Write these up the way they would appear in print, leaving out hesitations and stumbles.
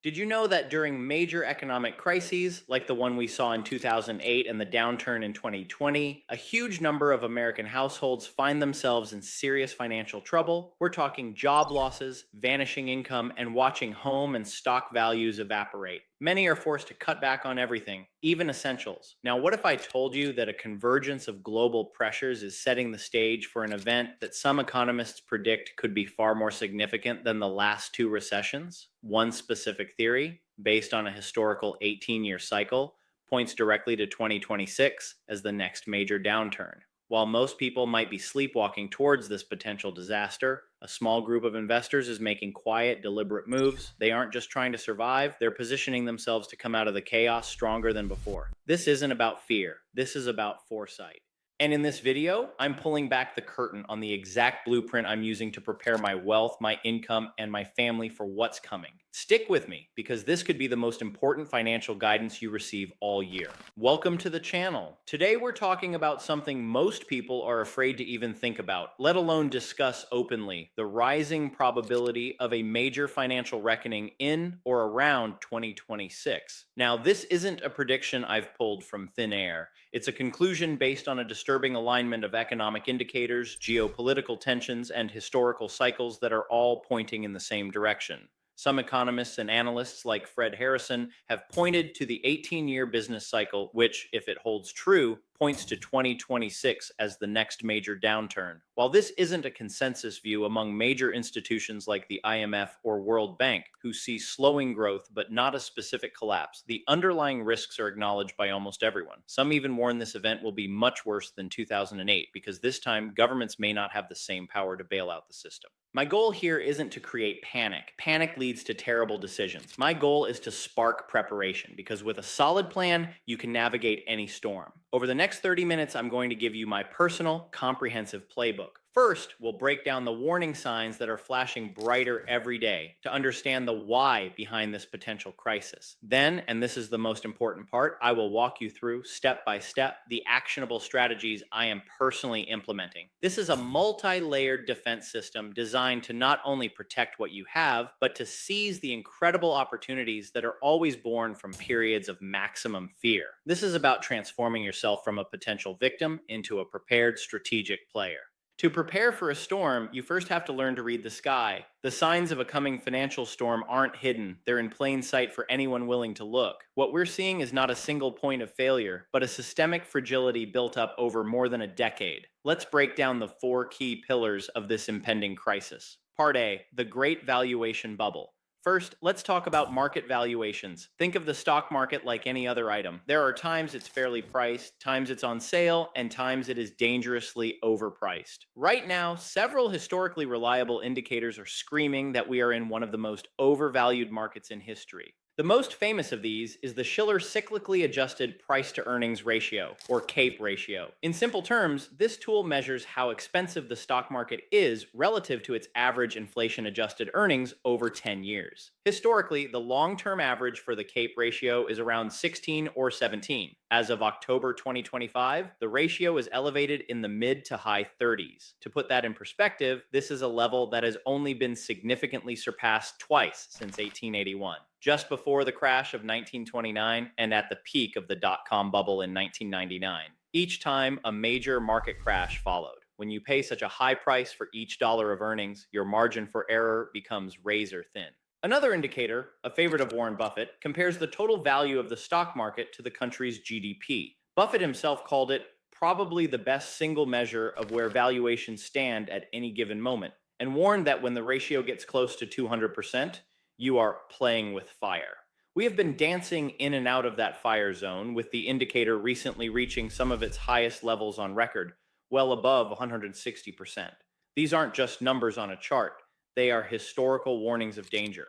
Did you know that during major economic crises, like the one we saw in 2008 and the downturn in 2020, a huge number of American households find themselves in serious financial trouble? We're talking job losses, vanishing income, and watching home and stock values evaporate. Many are forced to cut back on everything, even essentials. Now, what if I told you that a convergence of global pressures is setting the stage for an event that some economists predict could be far more significant than the last two recessions? One specific theory, based on a historical 18-year cycle, points directly to 2026 as the next major downturn. While most people might be sleepwalking towards this potential disaster, a small group of investors is making quiet, deliberate moves. They aren't just trying to survive, they're positioning themselves to come out of the chaos stronger than before. This isn't about fear, this is about foresight. And in this video, I'm pulling back the curtain on the exact blueprint I'm using to prepare my wealth, my income, and my family for what's coming. Stick with me, because this could be the most important financial guidance you receive all year. Welcome to the channel. Today we're talking about something most people are afraid to even think about, let alone discuss openly: the rising probability of a major financial reckoning in or around 2026. Now, this isn't a prediction I've pulled from thin air. It's a conclusion based on a disturbing alignment of economic indicators, geopolitical tensions, and historical cycles that are all pointing in the same direction. Some economists and analysts, like Fred Harrison, have pointed to the 18-year business cycle, which, if it holds true, points to 2026 as the next major downturn. While this isn't a consensus view among major institutions like the IMF or World Bank, who see slowing growth but not a specific collapse, the underlying risks are acknowledged by almost everyone. Some even warn this event will be much worse than 2008, because this time governments may not have the same power to bail out the system. My goal here isn't to create panic. Panic leads to terrible decisions. My goal is to spark preparation, because with a solid plan, you can navigate any storm. Over the next 30 minutes, I'm going to give you my personal, comprehensive playbook. First, we'll break down the warning signs that are flashing brighter every day to understand the why behind this potential crisis. Then, and this is the most important part, I will walk you through, step by step, the actionable strategies I am personally implementing. This is a multi-layered defense system designed to not only protect what you have, but to seize the incredible opportunities that are always born from periods of maximum fear. This is about transforming yourself from a potential victim into a prepared strategic player. To prepare for a storm, you first have to learn to read the sky. The signs of a coming financial storm aren't hidden. They're in plain sight for anyone willing to look. What we're seeing is not a single point of failure, but a systemic fragility built up over more than a decade. Let's break down the four key pillars of this impending crisis. Part A, the Great Valuation Bubble. First, let's talk about market valuations. Think of the stock market like any other item. There are times it's fairly priced, times it's on sale, and times it is dangerously overpriced. Right now, several historically reliable indicators are screaming that we are in one of the most overvalued markets in history. The most famous of these is the Shiller Cyclically Adjusted Price to Earnings Ratio, or CAPE ratio. In simple terms, this tool measures how expensive the stock market is relative to its average inflation-adjusted earnings over 10 years. Historically, the long-term average for the CAPE ratio is around 16 or 17. As of October 2025, the ratio is elevated in the mid to high 30s. To put that in perspective, this is a level that has only been significantly surpassed twice since 1881. Just before the crash of 1929 and at the peak of the dot-com bubble in 1999. Each time, a major market crash followed. When you pay such a high price for each dollar of earnings, your margin for error becomes razor thin. Another indicator, a favorite of Warren Buffett, compares the total value of the stock market to the country's GDP. Buffett himself called it probably the best single measure of where valuations stand at any given moment, and warned that when the ratio gets close to 200%, you are playing with fire. We have been dancing in and out of that fire zone, with the indicator recently reaching some of its highest levels on record, well above 160%. These aren't just numbers on a chart, they are historical warnings of danger.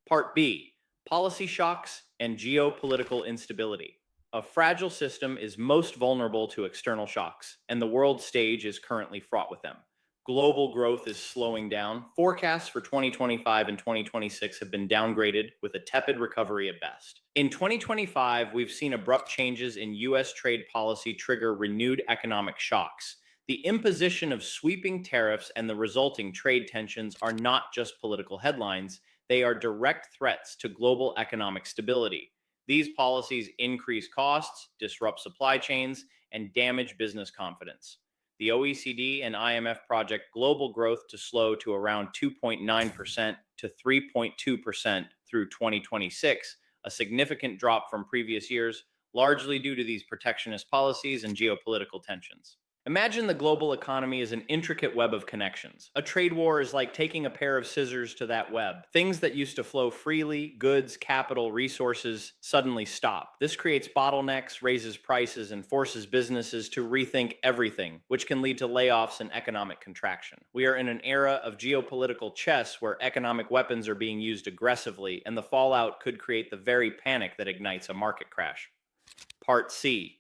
Part B, policy shocks and geopolitical instability. A fragile system is most vulnerable to external shocks, and the world stage is currently fraught with them. Global growth is slowing down. Forecasts for 2025 and 2026 have been downgraded, with a tepid recovery at best. In 2025, we've seen abrupt changes in U.S. trade policy trigger renewed economic shocks. The imposition of sweeping tariffs and the resulting trade tensions are not just political headlines, They are direct threats to global economic stability. These policies increase costs, disrupt supply chains, and damage business confidence. The OECD and IMF project global growth to slow to around 2.9% to 3.2% through 2026, a significant drop from previous years, largely due to these protectionist policies and geopolitical tensions. Imagine the global economy as an intricate web of connections. A trade war is like taking a pair of scissors to that web. Things that used to flow freely, goods, capital, resources, suddenly stop. This creates bottlenecks, raises prices, and forces businesses to rethink everything, which can lead to layoffs and economic contraction. We are in an era of geopolitical chess where economic weapons are being used aggressively, and the fallout could create the very panic that ignites a market crash. Part C: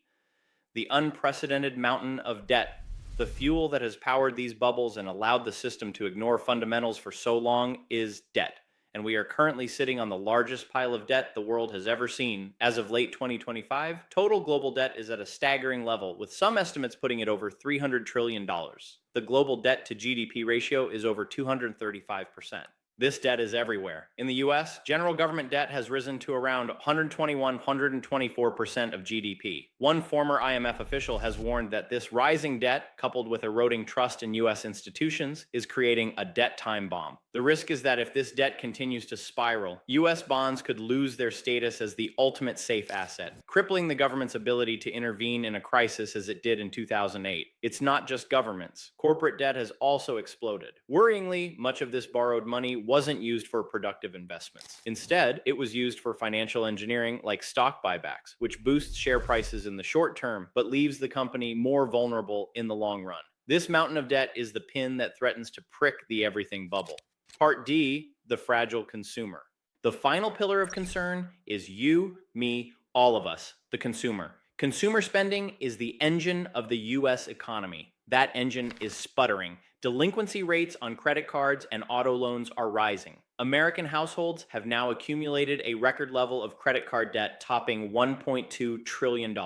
the unprecedented mountain of debt. The fuel that has powered these bubbles and allowed the system to ignore fundamentals for so long is debt. And we are currently sitting on the largest pile of debt the world has ever seen. As of late 2025, total global debt is at a staggering level, with some estimates putting it over $300 trillion. The global debt to GDP ratio is over 235%. This debt is everywhere. In the US, general government debt has risen to around 124% of GDP. One former IMF official has warned that this rising debt, coupled with eroding trust in US institutions, is creating a debt time bomb. The risk is that if this debt continues to spiral, US bonds could lose their status as the ultimate safe asset, crippling the government's ability to intervene in a crisis as it did in 2008. It's not just governments. Corporate debt has also exploded. Worryingly, much of this borrowed money wasn't used for productive investments. Instead, it was used for financial engineering like stock buybacks, which boosts share prices in the short term but leaves the company more vulnerable in the long run. This mountain of debt is the pin that threatens to prick the everything bubble. Part D: the fragile consumer. The final pillar of concern is you, me, all of us, the consumer. Consumer spending is the engine of the US economy. That engine is sputtering. Delinquency rates on credit cards and auto loans are rising. American households have now accumulated a record level of credit card debt topping $1.2 trillion.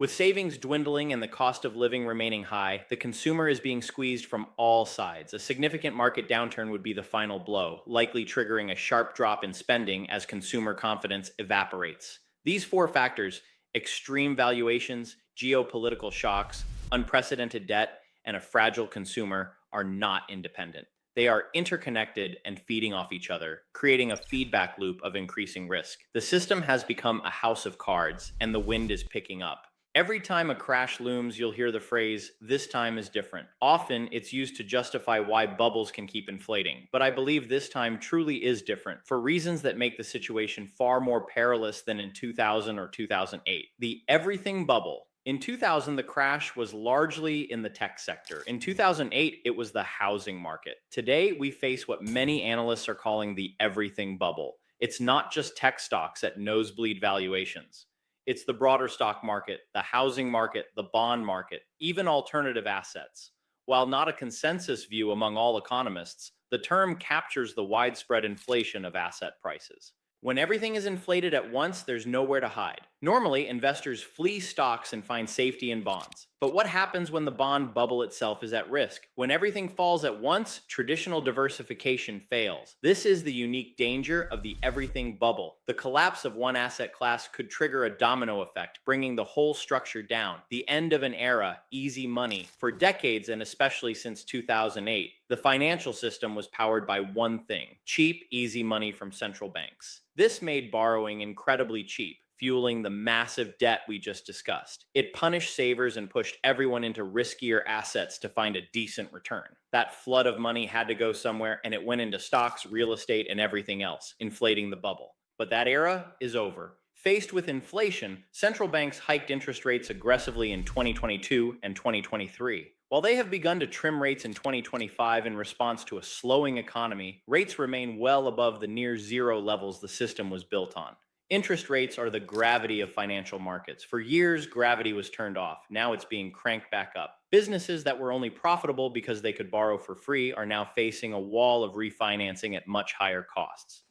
With savings dwindling and the cost of living remaining high, the consumer is being squeezed from all sides. A significant market downturn would be the final blow, likely triggering a sharp drop in spending as consumer confidence evaporates. These four factors: extreme valuations, geopolitical shocks, unprecedented debt, and a fragile consumer, are not independent. They are interconnected and feeding off each other, creating a feedback loop of increasing risk. The system has become a house of cards, and the wind is picking up. Every time a crash looms, you'll hear the phrase, "this time is different." Often, it's used to justify why bubbles can keep inflating. But I believe this time truly is different, for reasons that make the situation far more perilous than in 2000 or 2008. The everything bubble. In 2000, the crash was largely in the tech sector. In 2008, it was the housing market. Today, we face what many analysts are calling the everything bubble. It's not just tech stocks at nosebleed valuations. It's the broader stock market, the housing market, the bond market, even alternative assets. While not a consensus view among all economists, the term captures the widespread inflation of asset prices. When everything is inflated at once, there's nowhere to hide. Normally, investors flee stocks and find safety in bonds. But what happens when the bond bubble itself is at risk? When everything falls at once, traditional diversification fails. This is the unique danger of the everything bubble. The collapse of one asset class could trigger a domino effect, bringing the whole structure down. The end of an era, easy money. For decades, and especially since 2008, the financial system was powered by one thing: cheap, easy money from central banks. This made borrowing incredibly cheap, fueling the massive debt we just discussed. It punished savers and pushed everyone into riskier assets to find a decent return. That flood of money had to go somewhere, and it went into stocks, real estate, and everything else, inflating the bubble. But that era is over. Faced with inflation, central banks hiked interest rates aggressively in 2022 and 2023. While they have begun to trim rates in 2025 in response to a slowing economy, rates remain well above the near zero levels the system was built on. Interest rates are the gravity of financial markets. For years, gravity was turned off. Now it's being cranked back up. Businesses that were only profitable because they could borrow for free are now facing a wall of refinancing at much higher costs.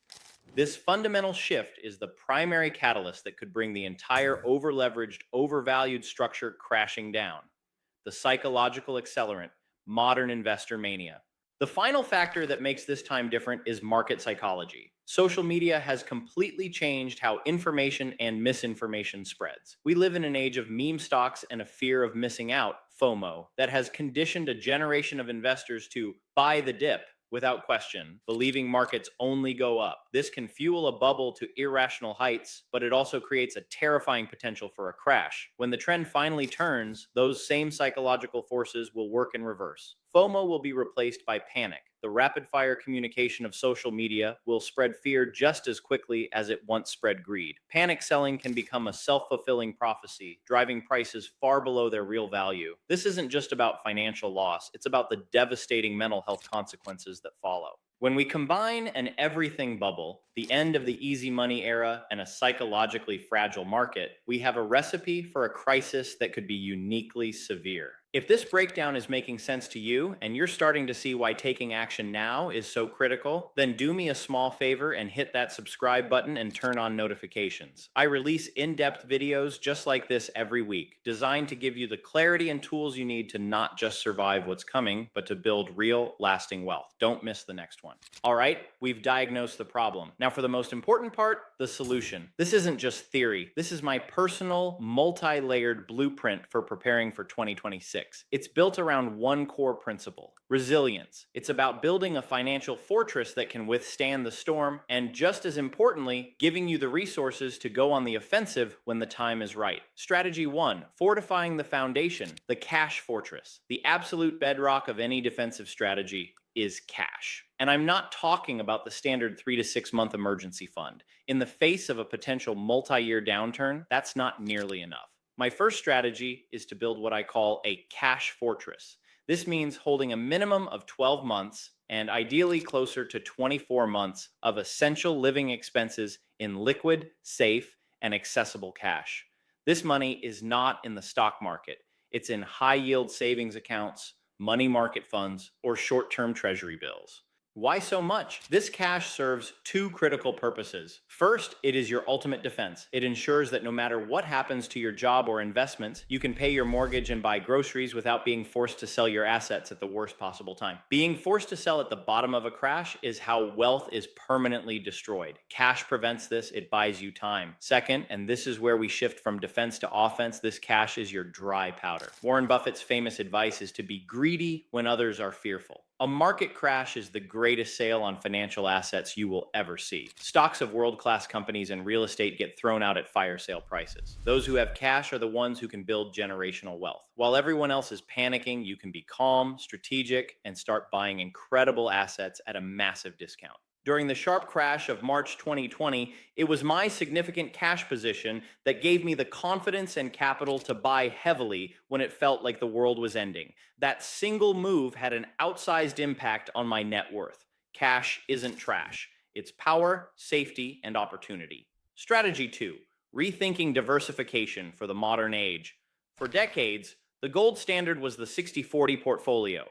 This fundamental shift is the primary catalyst that could bring the entire overleveraged, overvalued structure crashing down. The psychological accelerant: modern investor mania. The final factor that makes this time different is market psychology. Social media has completely changed how information and misinformation spreads. We live in an age of meme stocks and a fear of missing out, FOMO, that has conditioned a generation of investors to buy the dip without question, believing markets only go up. This can fuel a bubble to irrational heights, but it also creates a terrifying potential for a crash. When the trend finally turns, those same psychological forces will work in reverse. FOMO will be replaced by panic. The rapid fire communication of social media will spread fear just as quickly as it once spread greed. Panic selling can become a self fulfilling prophecy, driving prices far below their real value. This isn't just about financial loss, it's about the devastating mental health consequences that follow. When we combine an everything bubble, the end of the easy money era, and a psychologically fragile market, we have a recipe for a crisis that could be uniquely severe. If this breakdown is making sense to you and you're starting to see why taking action now is so critical, then do me a small favor and hit that subscribe button and turn on notifications. I release in-depth videos just like this every week, designed to give you the clarity and tools you need to not just survive what's coming, but to build real, lasting wealth. Don't miss the next one. All right, we've diagnosed the problem. Now for the most important part, the solution. This isn't just theory. This is my personal, multi-layered blueprint for preparing for 2026. It's built around one core principle: resilience. It's about building a financial fortress that can withstand the storm, and just as importantly, giving you the resources to go on the offensive when the time is right. Strategy 1: fortifying the foundation, the cash fortress. The absolute bedrock of any defensive strategy is cash. And I'm not talking about the standard 3 to 6 month emergency fund. In the face of a potential multi-year downturn, that's not nearly enough. My first strategy is to build what I call a cash fortress. This means holding a minimum of 12 months and ideally closer to 24 months of essential living expenses in liquid, safe, and accessible cash. This money is not in the stock market. It's in high yield savings accounts, money market funds, or short term treasury bills. Why so much? This cash serves two critical purposes. First, it is your ultimate defense. It ensures that no matter what happens to your job or investments, you can pay your mortgage and buy groceries without being forced to sell your assets at the worst possible time. Being forced to sell at the bottom of a crash is how wealth is permanently destroyed. Cash prevents this, it buys you time. Second, and this is where we shift from defense to offense, this cash is your dry powder. Warren Buffett's famous advice is to be greedy when others are fearful. A market crash is the greatest sale on financial assets you will ever see. Stocks of world-class companies and real estate get thrown out at fire sale prices. Those who have cash are the ones who can build generational wealth. While everyone else is panicking, you can be calm, strategic, and start buying incredible assets at a massive discount. During the sharp crash of March 2020, it was my significant cash position that gave me the confidence and capital to buy heavily when it felt like the world was ending. That single move had an outsized impact on my net worth. Cash isn't trash. It's power, safety, and opportunity. Strategy 2: rethinking diversification for the modern age. For decades, the gold standard was the 60-40 portfolio: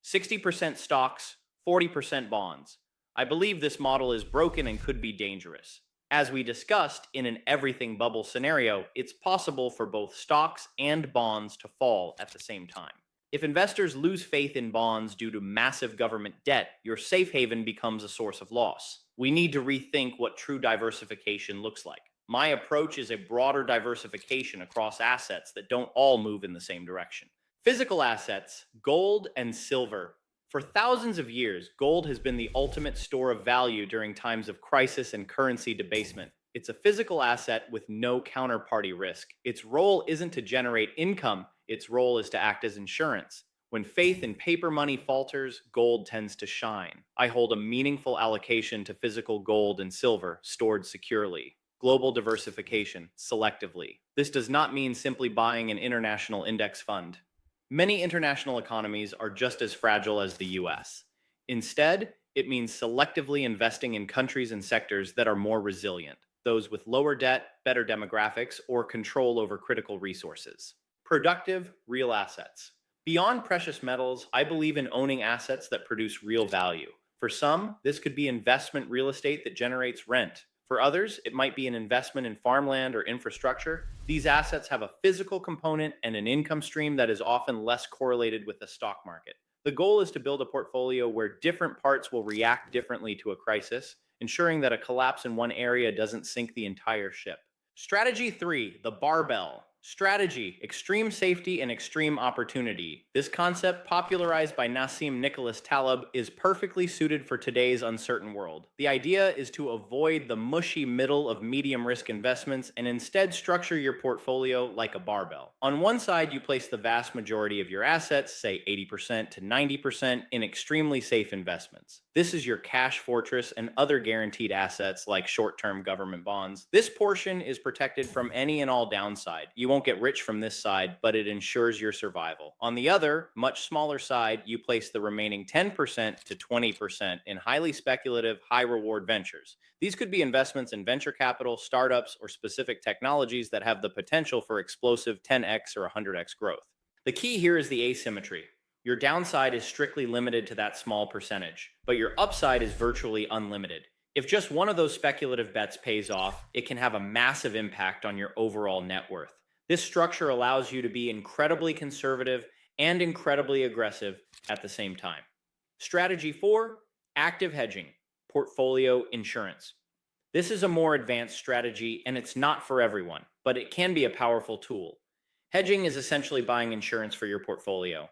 60% stocks, 40% bonds. I believe this model is broken and could be dangerous. As we discussed, in an everything bubble scenario, it's possible for both stocks and bonds to fall at the same time. If investors lose faith in bonds due to massive government debt, your safe haven becomes a source of loss. We need to rethink what true diversification looks like. My approach is a broader diversification across assets that don't all move in the same direction. Physical assets, gold and silver. For thousands of years, gold has been the ultimate store of value during times of crisis and currency debasement. It's a physical asset with no counterparty risk. Its role isn't to generate income, its role is to act as insurance. When faith in paper money falters, gold tends to shine. I hold a meaningful allocation to physical gold and silver, stored securely. Global diversification, selectively. This does not mean simply buying an international index fund. Many international economies are just as fragile as the US. Instead, it means selectively investing in countries and sectors that are more resilient, those with lower debt, better demographics, or control over critical resources. Productive, real assets. Beyond precious metals, I believe in owning assets that produce real value. For some, this could be investment real estate that generates rent. For others, it might be an investment in farmland or infrastructure. These assets have a physical component and an income stream that is often less correlated with the stock market. The goal is to build a portfolio where different parts will react differently to a crisis, ensuring that a collapse in one area doesn't sink the entire ship. Strategy 3, the barbell. Strategy, extreme safety and extreme opportunity. This concept, popularized by Nassim Nicholas Taleb, is perfectly suited for today's uncertain world. The idea is to avoid the mushy middle of medium risk investments and instead structure your portfolio like a barbell. On one side, you place the vast majority of your assets, say 80% to 90%, in extremely safe investments. This is your cash fortress and other guaranteed assets like short-term government bonds. This portion is protected from any and all downside. You won't get rich from this side, but it ensures your survival. On the other, much smaller side, you place the remaining 10% to 20% in highly speculative, high reward ventures. These could be investments in venture capital, startups, or specific technologies that have the potential for explosive 10x or 100x growth. The key here is the asymmetry. Your downside is strictly limited to that small percentage, but your upside is virtually unlimited. If just one of those speculative bets pays off, it can have a massive impact on your overall net worth. This structure allows you to be incredibly conservative and incredibly aggressive at the same time. Strategy 4, active hedging, portfolio insurance. This is a more advanced strategy and it's not for everyone, but it can be a powerful tool. Hedging is essentially buying insurance for your portfolio.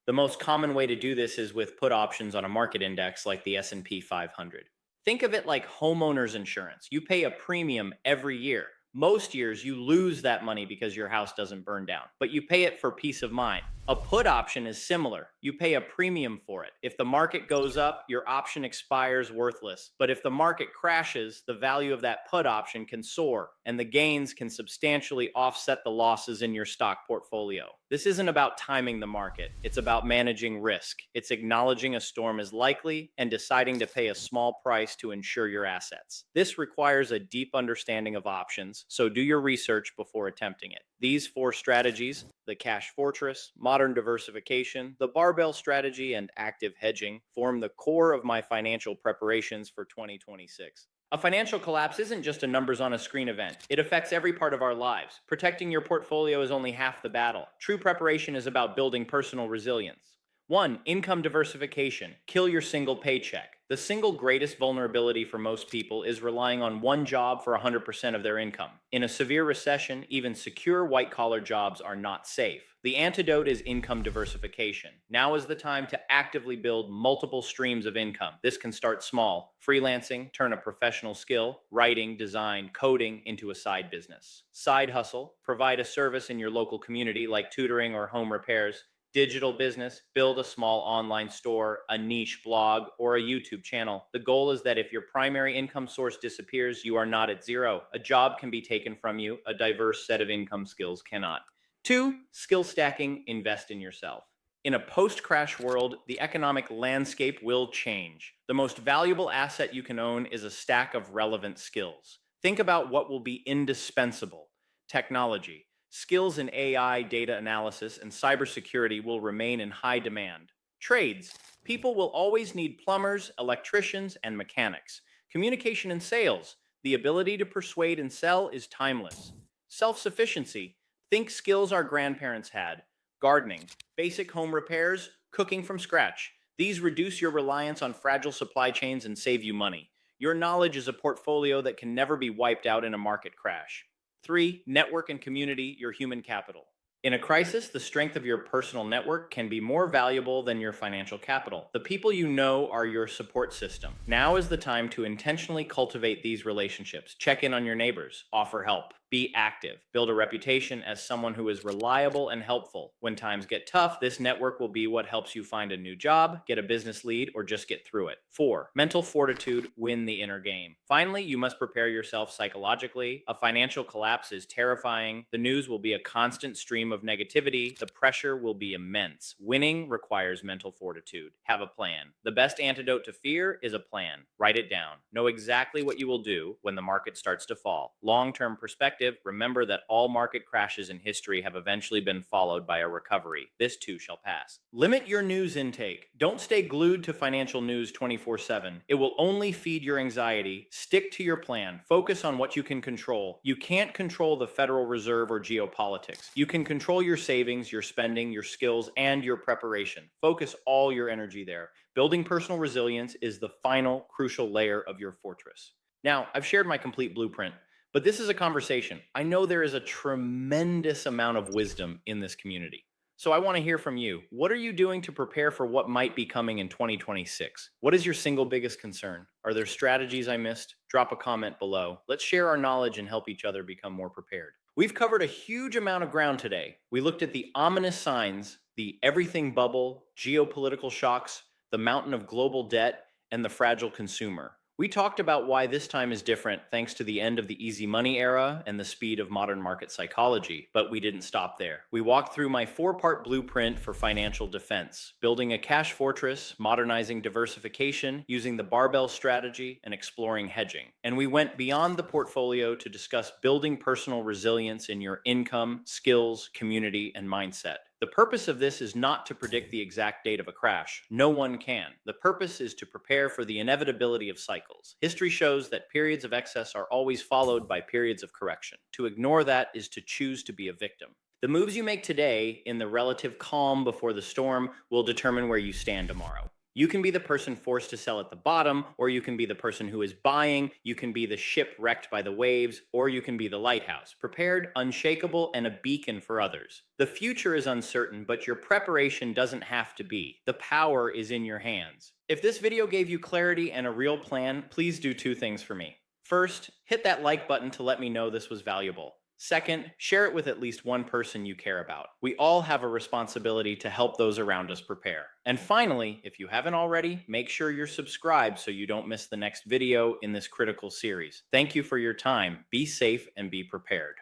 The most common way to do this is with put options on a market index like the S&P 500. Think of it like homeowners insurance. You pay a premium every year. Most years you lose that money because your house doesn't burn down, but you pay it for peace of mind. A put option is similar. You pay a premium for it. If the market goes up, your option expires worthless. But if the market crashes, the value of that put option can soar, and the gains can substantially offset the losses in your stock portfolio. This isn't about timing the market. It's about managing risk. It's acknowledging a storm is likely and deciding to pay a small price to insure your assets. This requires a deep understanding of options, so do your research before attempting it. These 4 strategies, the cash fortress, modern diversification, the barbell strategy, and active hedging, form the core of my financial preparations for 2026. A financial collapse isn't just a numbers on a screen event. It affects every part of our lives. Protecting your portfolio is only half the battle. True preparation is about building personal resilience. 1. Income diversification. Kill your single paycheck. The single greatest vulnerability for most people is relying on one job for 100% of their income. In a severe recession, even secure white-collar jobs are not safe. The antidote is income diversification. Now is the time to actively build multiple streams of income. This can start small. Freelancing, turn a professional skill, writing, design, coding into a side business. Side hustle, provide a service in your local community like tutoring or home repairs. Digital business, build a small online store, a niche blog, or a YouTube channel. The goal is that if your primary income source disappears, you are not at zero. A job can be taken from you, a diverse set of income skills cannot. 2. Skill stacking, invest in yourself. In a post-crash world, the economic landscape will change. The most valuable asset you can own is a stack of relevant skills. Think about what will be indispensable. Technology. Skills in AI, data analysis, and cybersecurity will remain in high demand. Trades. People will always need plumbers, electricians, and mechanics. Communication and sales. The ability to persuade and sell is timeless. Self-sufficiency. Think skills our grandparents had. Gardening. Basic home repairs. Cooking from scratch. These reduce your reliance on fragile supply chains and save you money. Your knowledge is a portfolio that can never be wiped out in a market crash. 3. Network and community, your human capital. In a crisis, the strength of your personal network can be more valuable than your financial capital. The people you know are your support system. Now is the time to intentionally cultivate these relationships. Check in on your neighbors, offer help, be active, build a reputation as someone who is reliable and helpful. When times get tough, this network will be what helps you find a new job, get a business lead, or just get through it. 4. Mental fortitude, win the inner game. Finally, you must prepare yourself psychologically. A financial collapse is terrifying. The news will be a constant stream of negativity. The pressure will be immense. Winning requires mental fortitude. Have a plan. The best antidote to fear is a plan. Write it down. Know exactly what you will do when the market starts to fall. Long-term perspective. Remember that all market crashes in history have eventually been followed by a recovery. This too shall pass. Limit your news intake. Don't stay glued to financial news 24/7. It will only feed your anxiety. Stick to your plan. Focus on what you can control. You can't control the Federal Reserve or geopolitics. You can control Control your savings, your spending, your skills, and your preparation. Focus all your energy there. Building personal resilience is the final crucial layer of your fortress. Now, I've shared my complete blueprint, but this is a conversation. I know there is a tremendous amount of wisdom in this community. So I want to hear from you. What are you doing to prepare for what might be coming in 2026? What is your single biggest concern? Are there strategies I missed? Drop a comment below. Let's share our knowledge and help each other become more prepared. We've covered a huge amount of ground today. We looked at the ominous signs, the everything bubble, geopolitical shocks, the mountain of global debt, and the fragile consumer. We talked about why this time is different thanks to the end of the easy money era and the speed of modern market psychology, but we didn't stop there. We walked through my four-part blueprint for financial defense, building a cash fortress, modernizing diversification, using the barbell strategy, and exploring hedging. And we went beyond the portfolio to discuss building personal resilience in your income, skills, community, and mindset. The purpose of this is not to predict the exact date of a crash. No one can. The purpose is to prepare for the inevitability of cycles. History shows that periods of excess are always followed by periods of correction. To ignore that is to choose to be a victim. The moves you make today in the relative calm before the storm will determine where you stand tomorrow. You can be the person forced to sell at the bottom, or you can be the person who is buying. You can be the ship wrecked by the waves, or you can be the lighthouse, prepared, unshakable, and a beacon for others. The future is uncertain, but your preparation doesn't have to be. The power is in your hands. If this video gave you clarity and a real plan, please do two things for me. First, hit that like button to let me know this was valuable. Second, share it with at least one person you care about. We all have a responsibility to help those around us prepare. And finally, if you haven't already, make sure you're subscribed so you don't miss the next video in this critical series. Thank you for your time. Be safe and be prepared.